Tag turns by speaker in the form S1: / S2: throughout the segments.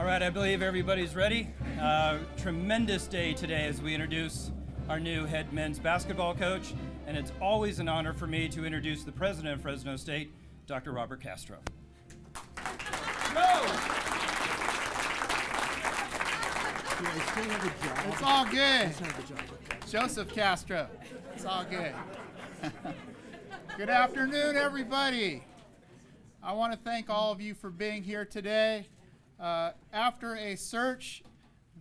S1: All right, I believe everybody's ready. Tremendous day today as we introduce our new head men's basketball coach, and it's always an honor for me to introduce the president of Fresno State, Dr. Robert Castro.
S2: It's all good. Joseph Castro. It's all good. Good afternoon, everybody. I want to thank all of you for being here today. After a search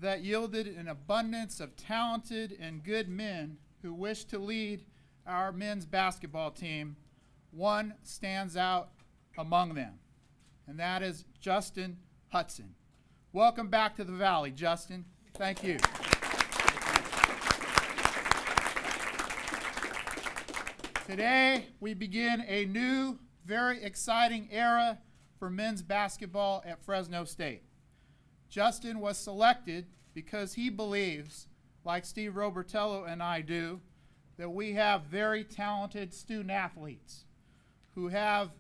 S2: that yielded an abundance of talented and good men who wish to lead our men's basketball team, one stands out among them, and that is Justin Hutson. Welcome back to the Valley, Justin. Thank you. Today, we begin a new, very exciting era for men's basketball at Fresno State. Justin was selected because he believes, like Steve Robertello and I do, that we have very talented student athletes who have,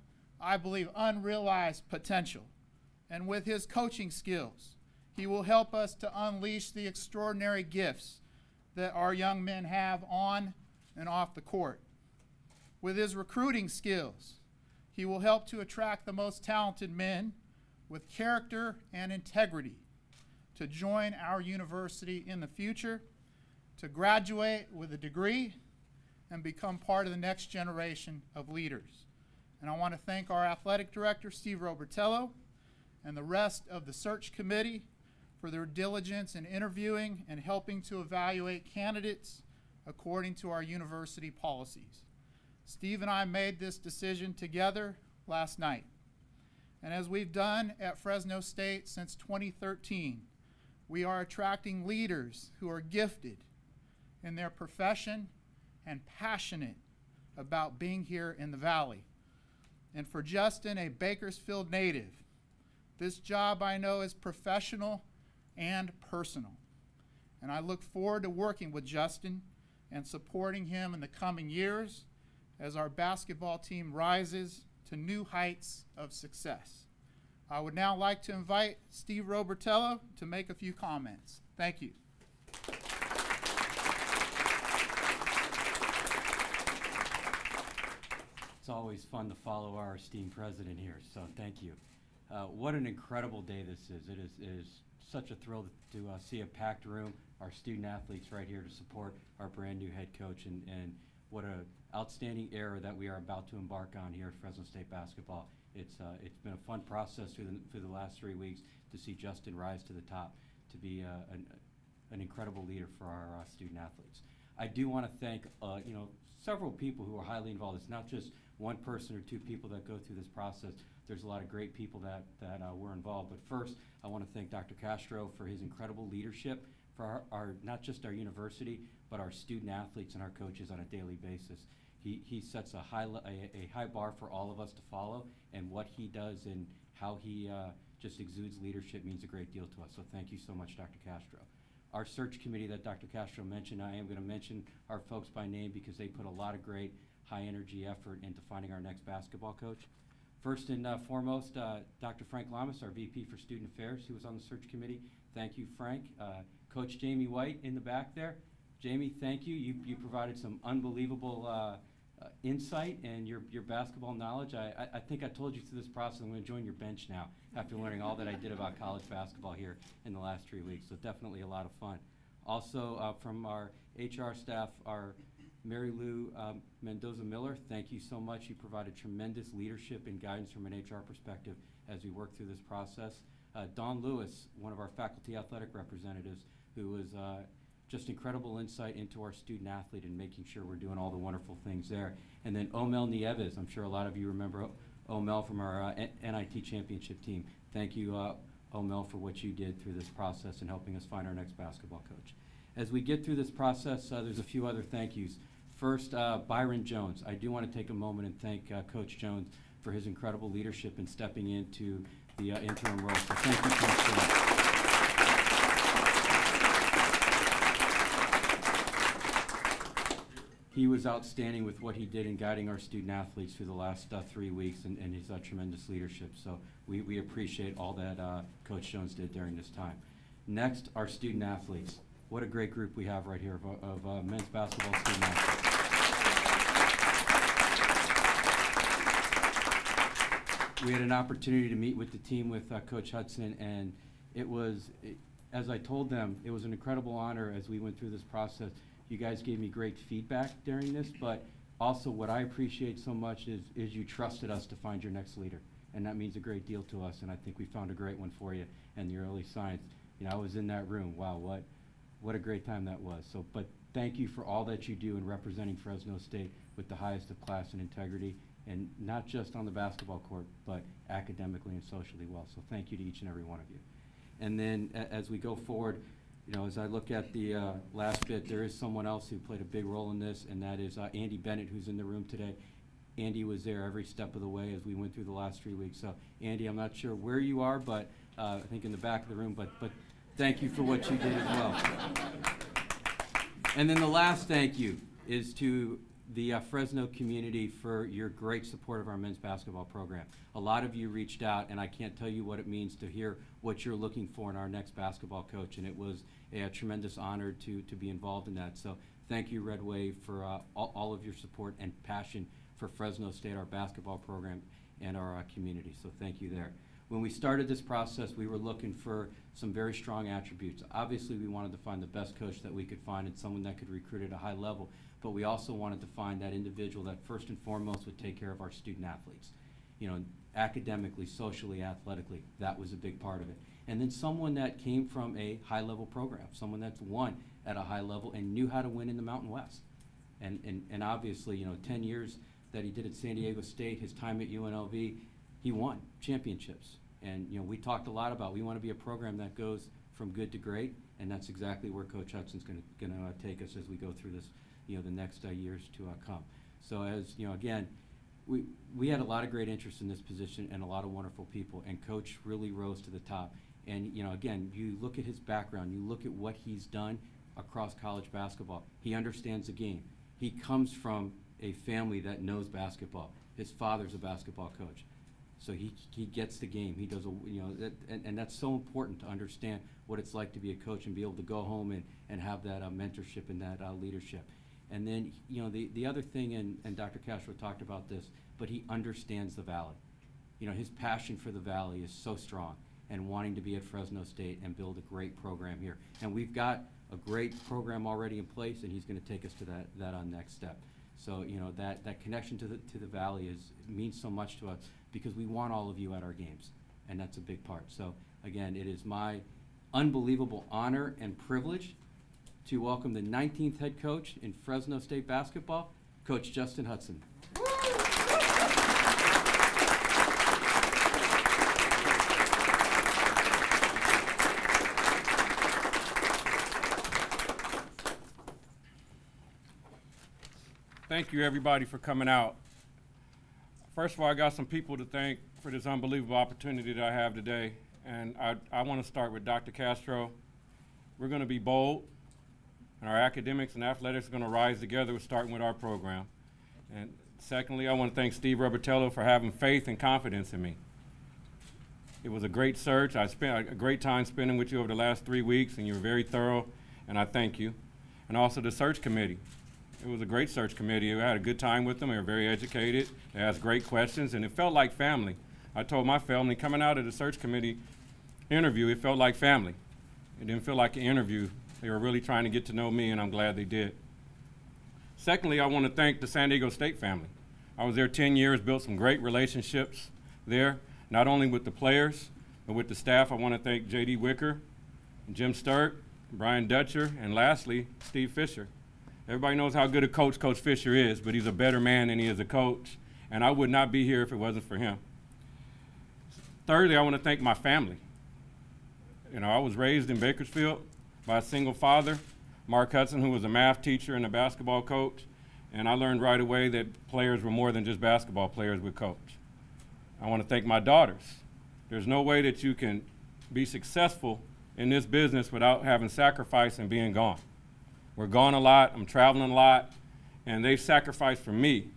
S2: I believe, unrealized potential. And with his coaching skills, he will help us to unleash the extraordinary gifts that our young men have on and off the court. With his recruiting skills, he will help to attract the most talented men with character and integrity to join our university in the future, to graduate with a degree, and become part of the next generation of leaders. And I want to thank our athletic director, Steve Robertello, and the rest of the search committee for their diligence in interviewing and helping to evaluate candidates according to our university policies. Steve and I made this decision together last night. And as we've done at Fresno State since 2013, we are attracting leaders who are gifted in their profession and passionate about being here in the Valley. And for Justin, a Bakersfield native, this job I know is professional and personal. And I look forward to working with Justin and supporting him in the coming years as our basketball team rises to new heights of success. I would now like to invite Steve Robertello to make a few comments. Thank you.
S3: It's always fun to follow our esteemed president here, so thank you. What an incredible day this is. It is such a thrill to see a packed room, our student athletes right here to support our brand new head coach, and what an outstanding era that we are about to embark on here at Fresno State basketball. It's been a fun process through the last 3 weeks to see Justin rise to the top, to be an incredible leader for our student athletes. I do want to thank several people who are highly involved. It's not just one person or two people that go through this process. There's a lot of great people that were involved. But first, I want to thank Dr. Castro for his incredible leadership for our not just our university, but our student athletes and our coaches on a daily basis. He sets a high bar for all of us to follow, and what he does and how he just exudes leadership means a great deal to us. So thank you so much, Dr. Castro. Our search committee that Dr. Castro mentioned, I am going to mention our folks by name because they put a lot of great high-energy effort into finding our next basketball coach. First and foremost, Dr. Frank Lamas, our VP for Student Affairs, who was on the search committee. Thank you, Frank. Coach Jamie White in the back there. Jamie, thank you. You provided some unbelievable insight and your basketball knowledge. I think I told you through this process I'm going to join your bench now after learning all that I did about college basketball here in the last 3 weeks. So definitely a lot of fun. Also from our HR staff, our Mary Lou Mendoza-Miller, thank you so much. You provided tremendous leadership and guidance from an HR perspective as we work through this process. Dawn Lewis, one of our faculty athletic representatives, who was just incredible insight into our student athlete and making sure we're doing all the wonderful things there. And then Omel Nieves, I'm sure a lot of you remember Omel from our NIT championship team. Thank you, Omel, for what you did through this process and helping us find our next basketball coach. As we get through this process, there's a few other thank yous. First, Byron Jones. I do want to take a moment and thank Coach Jones for his incredible leadership in stepping into the interim role. So thank you, Coach Jones. he was outstanding with what he did in guiding our student athletes through the last 3 weeks and his tremendous leadership. So we appreciate all that Coach Jones did during this time. Next, our student athletes. What a great group we have right here of men's basketball student athletes. We had an opportunity to meet with the team with Coach Hudson, and it was, as I told them, it was an incredible honor as we went through this process. You guys gave me great feedback during this, but also what I appreciate so much is you trusted us to find your next leader, and that means a great deal to us, and I think we found a great one for you in the early signs. You know, I was in that room. Wow, what a great time that was. So, but thank you for all that you do in representing Fresno State with the highest of class and integrity, and not just on the basketball court, but academically and socially well. So thank you to each and every one of you. And then as we go forward, you know, as I look at the last bit, there is someone else who played a big role in this, and that is Andy Bennett, who's in the room today. Andy was there every step of the way as we went through the last 3 weeks. So Andy, I'm not sure where you are, but I think in the back of the room, but thank you for what you did as well. And then the last thank you is to the Fresno community for your great support of our men's basketball program. A lot of you reached out, and I can't tell you what it means to hear what you're looking for in our next basketball coach, and it was a tremendous honor to be involved in that. So thank you, Red Wave, for all of your support and passion for Fresno State, our basketball program, and our community. So thank you there. When we started this process, we were looking for some very strong attributes. Obviously, we wanted to find the best coach that we could find and someone that could recruit at a high level, but we also wanted to find that individual that first and foremost would take care of our student athletes. You know, academically, socially, athletically, that was a big part of it. And then someone that came from a high-level program, someone that's won at a high level and knew how to win in the Mountain West. And obviously, you know, 10 years that he did at San Diego State, his time at UNLV, he won championships. And, you know, we talked a lot about we want to be a program that goes from good to great, and that's exactly where Coach Hudson's going to take us as we go through this, you know, the next years to come. So as, you know, again, we had a lot of great interest in this position and a lot of wonderful people, and Coach really rose to the top. And, you know, again, you look at his background, you look at what he's done across college basketball. He understands the game. He comes from a family that knows basketball. His father's a basketball coach. So he gets the game. He does, you know, and that's so important to understand what it's like to be a coach and be able to go home and have that mentorship and that leadership. And then, you know, the other thing, and Dr. Castro talked about this, but he understands the Valley. You know, his passion for the Valley is so strong, and wanting to be at Fresno State and build a great program here. And we've got a great program already in place, and he's going to take us to that next step. So, you know, that connection to the Valley means so much to us, because we want all of you at our games, and that's a big part. So again, it is my unbelievable honor and privilege to welcome the 19th head coach in Fresno State basketball, Coach Justin Hutson.
S4: Thank you, everybody, for coming out. First of all, I got some people to thank for this unbelievable opportunity that I have today. And I want to start with Dr. Castro. We're going to be bold, and our academics and athletics are going to rise together, starting with our program. And secondly, I want to thank Steve Robertello for having faith and confidence in me. It was a great search. I spent a great time spending with you over the last 3 weeks, and you were very thorough, and I thank you. And also the search committee. It was a great search committee. I had a good time with them. They were very educated. They asked great questions, and it felt like family. I told my family, coming out of the search committee interview, it felt like family. It didn't feel like an interview. They were really trying to get to know me, and I'm glad they did. Secondly, I want to thank the San Diego State family. I was there 10 years, built some great relationships there, not only with the players, but with the staff. I want to thank J.D. Wicker, Jim Sturt, Brian Dutcher, and lastly, Steve Fisher. Everybody knows how good a coach Coach Fisher is, but he's a better man than he is a coach, and I would not be here if it wasn't for him. Thirdly, I want to thank my family. You know, I was raised in Bakersfield by a single father, Mark Hudson, who was a math teacher and a basketball coach, and I learned right away that players were more than just basketball players with coach. I want to thank my daughters. There's no way that you can be successful in this business without having sacrifice and being gone. We're gone a lot, I'm traveling a lot, and they sacrificed for me,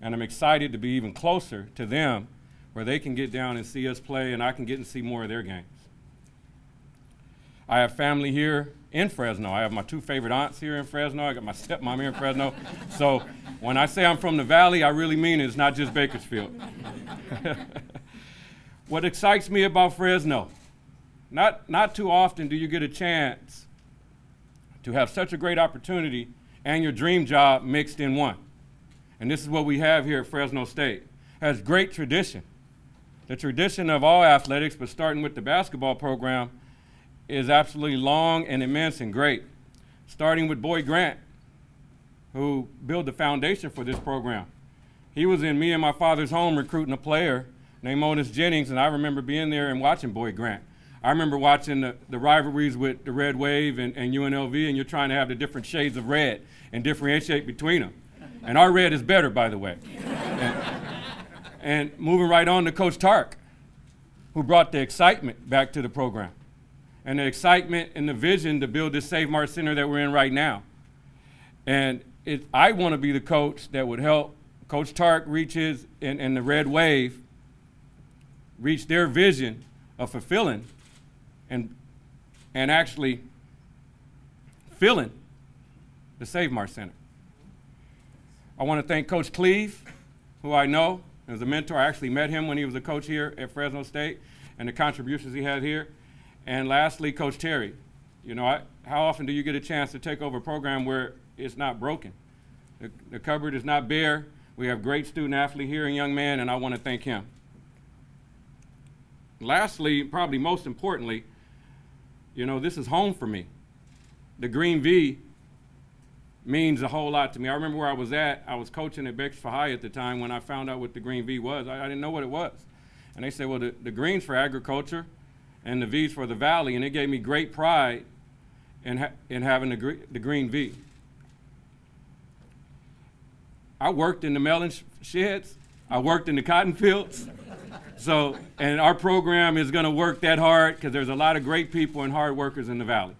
S4: and I'm excited to be even closer to them where they can get down and see us play and I can get and see more of their games. I have family here in Fresno. I have my 2 favorite aunts here in Fresno. I got my stepmom here in Fresno. So when I say I'm from the Valley, I really mean it. It's not just Bakersfield. What excites me about Fresno, not too often do you get a chance to have such a great opportunity and your dream job mixed in one. And this is what we have here at Fresno State. It has great tradition. The tradition of all athletics, but starting with the basketball program, is absolutely long and immense and great. Starting with Boyd Grant, who built the foundation for this program. He was in me and my father's home recruiting a player named Otis Jennings, and I remember being there and watching Boyd Grant. I remember watching the rivalries with the Red Wave and UNLV, and you're trying to have the different shades of red and differentiate between them. And our red is better, by the way. And moving right on to Coach Tark, who brought the excitement back to the program, and the excitement and the vision to build this Save Mart Center that we're in right now. And I want to be the coach that would help Coach Tark reach his, and the Red Wave, reach their vision of fulfilling and actually filling the Save Mart Center. I want to thank Coach Cleve, who I know as a mentor. I actually met him when he was a coach here at Fresno State, and the contributions he had here. And lastly, Coach Terry. You know, how often do you get a chance to take over a program where it's not broken? The cupboard is not bare. We have great student athlete here and young man, and I want to thank him. Lastly, probably most importantly, you know, this is home for me. The Green V means a whole lot to me. I remember where I was at. I was coaching at Bakersfield High at the time when I found out what the Green V was. I didn't know what it was. And they said, well, the green's for agriculture and the V's for the Valley, and it gave me great pride in having the Green V. I worked in the melon sheds. I worked in the cotton fields. So, and our program is going to work that hard because there's a lot of great people and hard workers in the Valley.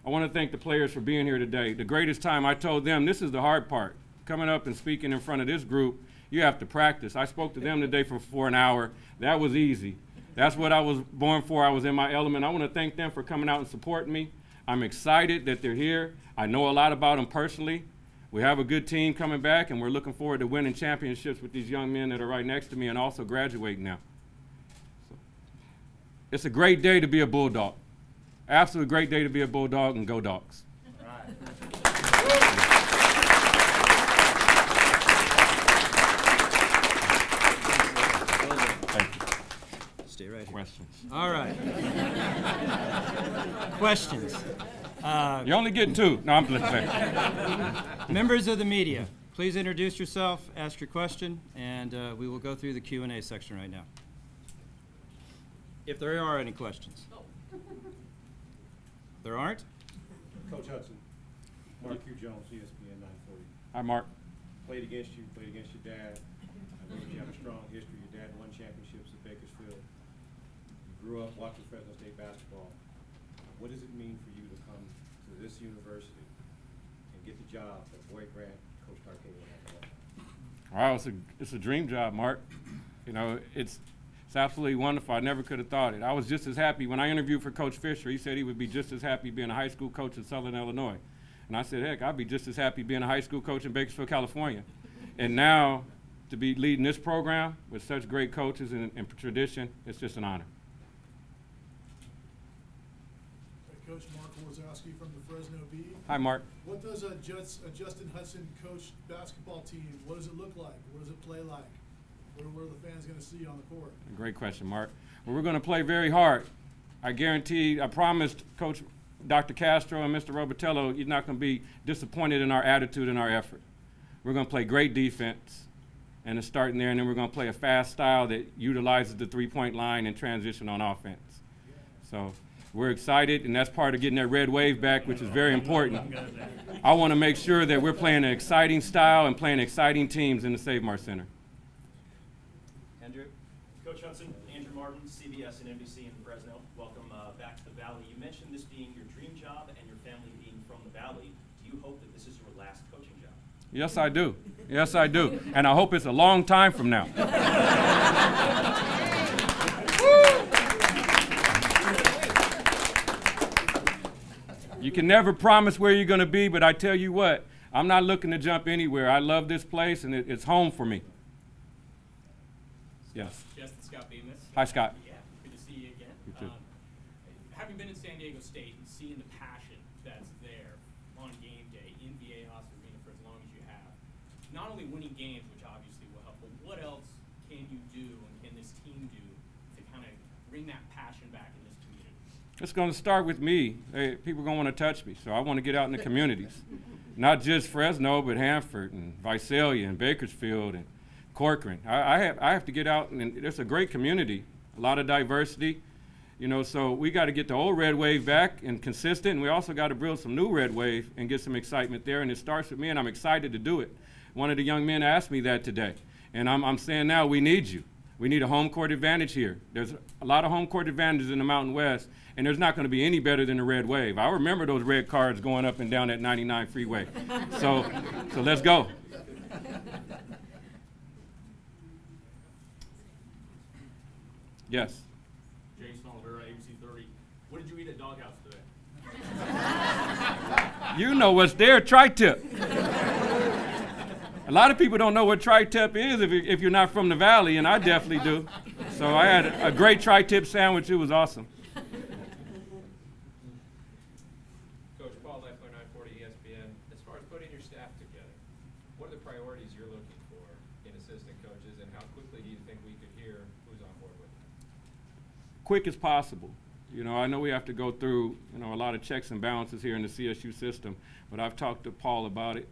S4: I want to thank the players for being here today. The greatest time, I told them, this is the hard part. Coming up and speaking in front of this group, you have to practice. I spoke to them today for an hour. That was easy. That's what I was born for. I was in my element. I want to thank them for coming out and supporting me. I'm excited that they're here. I know a lot about them personally. We have a good team coming back, and we're looking forward to winning championships with these young men that are right next to me and also graduating now. So, it's a great day to be a Bulldog. Absolutely great day to be a Bulldog, and go Dogs.
S5: All right.
S4: Thank you.
S5: Stay right here.
S4: Questions?
S5: All right. Questions.
S4: You only get 2. No, I'm just saying.
S5: Members of the media, please introduce yourself, ask your question, and we will go through the Q&A section right now. If there are any questions. There aren't?
S6: Coach Hudson, Mark Q. Jones, ESPN 940.
S4: Hi, Mark.
S6: Played against you your dad. I know you have a strong history. Your dad won championships at Bakersfield. You grew up watching Fresno State basketball. What does it mean for you to come to this university and get the job that Boyd Grant, Coach Tarkey will have to offer?
S4: Wow, it's a dream job, Mark. You know, it's absolutely wonderful. I never could have thought it. I was just as happy when I interviewed for Coach Fisher. He said he would be just as happy being a high school coach in Southern Illinois. And I said, heck, I'd be just as happy being a high school coach in Bakersfield, California. And now to be leading this program with such great coaches and tradition, it's just an honor.
S7: Coach Mark Wazowski from the Fresno Bee.
S4: Hi, Mark.
S7: What does a Justin Hudson coach basketball team, what does it look like? What does it play like? What are the fans going to see on the court?
S4: Great question, Mark. Well, we're going to play very hard. I promised Coach Dr. Castro and Mr. Robitello, you're not going to be disappointed in our attitude and our effort. We're going to play great defense, and it's starting there, and then we're going to play a fast style that utilizes the three-point line and transition on offense. So we're excited, and that's part of getting that red wave back, which is very important. I want to make sure that we're playing an exciting style and playing exciting teams in the Save Mart Center.
S5: Andrew?
S8: Coach Hudson, Andrew Martin, CBS and NBC in Fresno. Welcome back to the Valley. You mentioned this being your dream job and your family being from the Valley. Do you hope that this is your last coaching job?
S4: Yes, I do. Yes, I do. And I hope it's a long time from now. You can never promise where you're going to be, but I tell you what, I'm not looking to jump anywhere. I love this place, and it's home for me. Yes.
S9: Justin, Scott Bemis.
S4: Hi, Scott.
S9: Yeah, good to see you again.
S4: You too.
S9: Having been in San Diego State and seeing the passion that's there on game day in Viejas Arena for as long as you have, not only winning games, which obviously will help, but what else can you do and can this team do to kind of bring that passion back in this community?
S4: It's going to start with me. Hey, people are going to want to touch me, so I want to get out in the communities. Not just Fresno, but Hanford and Visalia and Bakersfield and Corcoran. I have to get out, and it's a great community, a lot of diversity, you know, so we got to get the old red wave back and consistent, and we also got to build some new red wave and get some excitement there, and it starts with me, and I'm excited to do it. One of the young men asked me that today, and I'm saying now we need you. We need a home court advantage here. There's a lot of home court advantages in the Mountain West, and there's not going to be any better than the red wave. I remember those red cards going up and down that 99 freeway. So let's go. Yes.
S8: James Oliveira, ABC 30. What did you eat at Doghouse today?
S4: You know what's there, tri-tip. A lot of people don't know what tri-tip is if you're not from the Valley, and I definitely do. So I had a great tri-tip sandwich. It was awesome.
S10: Coach Paul Leffler, 940 ESPN. As far as putting your staff together, what are the priorities you're looking for in assistant coaches, and how quickly do you think we could hear who's on board with it?
S4: Quick as possible. You know, I know we have to go through, you know, a lot of checks and balances here in the CSU system, but I've talked to Paul about it.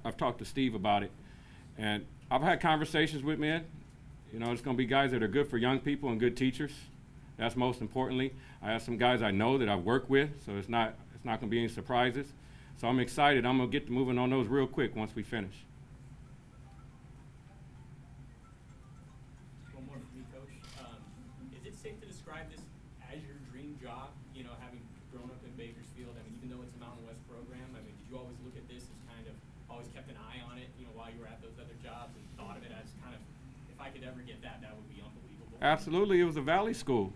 S4: I've talked to Steve about it, and I've had conversations with men. You know, it's going to be guys that are good for young people and good teachers. That's most importantly. I have some guys I know that I've worked with, so it's not going to be any surprises. So I'm excited. I'm going to get moving on those real quick once we finish.
S9: One more from me, Coach. Is it safe to describe this as your dream job, you know, having grown up in Bakersfield? I mean, even though it's a Mountain West program, I mean, did you always look at this as kind of, always kept an eye on it, you know, while you were at those other jobs and thought of it as kind of, if I could ever get that, that would be unbelievable? Absolutely.
S4: It was a Valley school.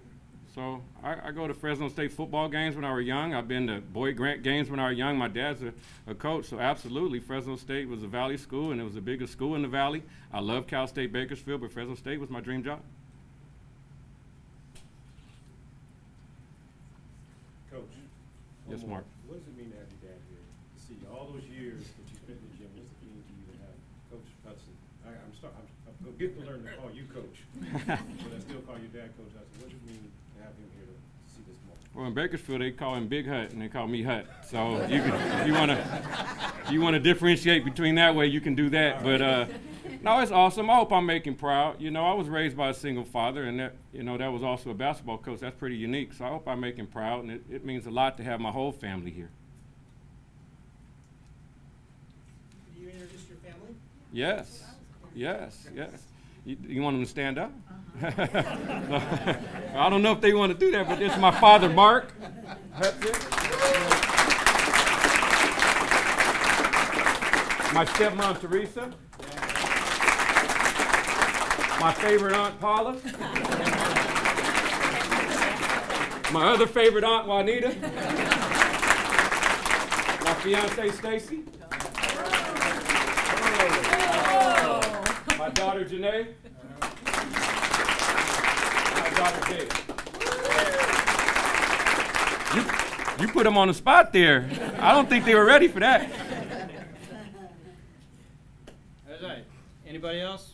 S4: So I go to Fresno State football games when I was young. I've been to Boyd Grant games when I was young. My dad's a coach, so absolutely Fresno State was a Valley school, and it was the biggest school in the Valley. I love Cal State Bakersfield, but Fresno State was my dream job.
S6: Coach.
S4: Yes, Mark.
S6: What does it mean to have your dad here? To see all those years that you spent in the gym, what's it mean to you to have Coach Hudson? I'm getting to learn to call you Coach, but I still call your dad Coach Hudson. What does it mean to have him here to see this moment?
S4: Well, in Bakersfield, they call him Big Hut, and they call me Hut. So if you want to differentiate between that way, you can do that. But no, it's awesome. I hope I'm making proud. You know, I was raised by a single father, and that was also a basketball coach. That's pretty unique. So I hope I'm making proud, and it means a lot to have my whole family here.
S11: Did you introduce your family?
S4: Yes. Yes. You want them to stand up? I don't know if they want to do that, but this is my father, Mark. Hutson. My stepmom, Teresa. My favorite aunt, Paula. My other favorite aunt, Juanita. My fiance, Stacy. My daughter, Janae. My daughter, Jade. You put them on the spot there. I don't think they were ready for that.
S5: All right. Anybody else?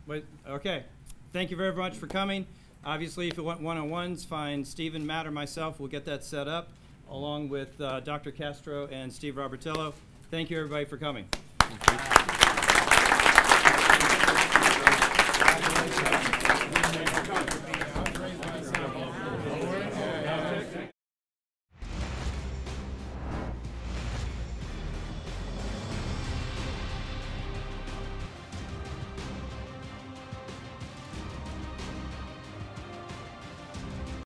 S5: Wait, okay. Thank you very much for coming. Obviously, if you want one-on-ones, find Stephen, Matt, or myself. We'll get that set up, along with Dr. Castro and Steve Robertello. Thank you, everybody, for coming.
S4: Thank you.